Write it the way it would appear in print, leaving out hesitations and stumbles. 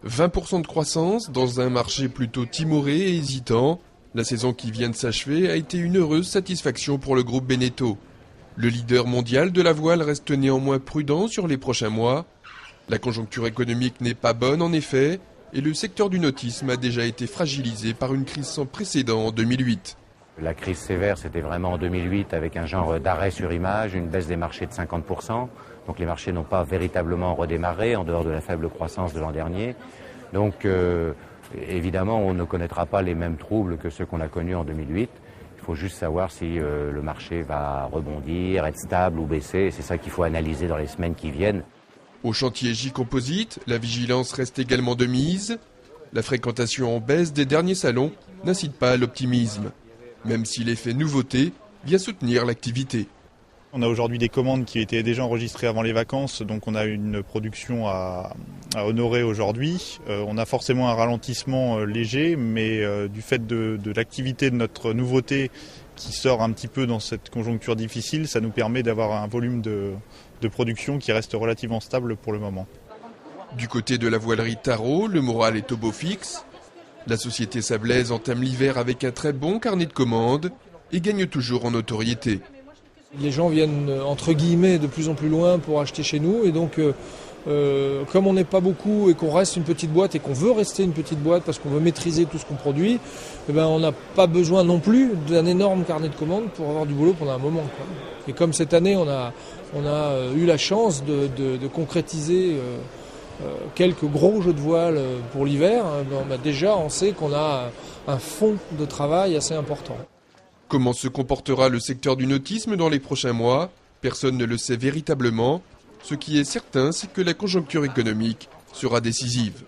20% de croissance dans un marché plutôt timoré et hésitant. La saison qui vient de s'achever a été une heureuse satisfaction pour le groupe Beneteau. Le leader mondial de la voile reste néanmoins prudent sur les prochains mois. La conjoncture économique n'est pas bonne en effet, et le secteur du nautisme a déjà été fragilisé par une crise sans précédent en 2008. La crise sévère, c'était vraiment en 2008 avec un genre d'arrêt sur image, une baisse des marchés de 50%. Donc les marchés n'ont pas véritablement redémarré en dehors de la faible croissance de l'an dernier. Donc évidemment, on ne connaîtra pas les mêmes troubles que ceux qu'on a connus en 2008. Il faut juste savoir si le marché va rebondir, être stable ou baisser. C'est ça qu'il faut analyser dans les semaines qui viennent. Au chantier J-Composite, la vigilance reste également de mise. La fréquentation en baisse des derniers salons n'incite pas à l'optimisme, même si l'effet nouveauté vient soutenir l'activité. On a aujourd'hui des commandes qui étaient déjà enregistrées avant les vacances, donc on a une production à honorer aujourd'hui. On a forcément un ralentissement léger, mais du fait de l'activité de notre nouveauté qui sort un petit peu dans cette conjoncture difficile, ça nous permet d'avoir un volume de production qui reste relativement stable pour le moment. Du côté de la voilerie Tarot, le moral est au beau fixe. La société sablaise entame l'hiver avec un très bon carnet de commandes et gagne toujours en notoriété. Les gens viennent entre guillemets de plus en plus loin pour acheter chez nous et donc comme on n'est pas beaucoup et qu'on reste une petite boîte et qu'on veut rester une petite boîte parce qu'on veut maîtriser tout ce qu'on produit, on n'a pas besoin non plus d'un énorme carnet de commandes pour avoir du boulot pendant un moment, quoi. Et comme cette année on a eu la chance de concrétiser quelques gros jeux de voile pour l'hiver, déjà on sait qu'on a un fond de travail assez important. Comment se comportera le secteur du nautisme dans les prochains mois? Personne ne le sait véritablement. Ce qui est certain, c'est que la conjoncture économique sera décisive.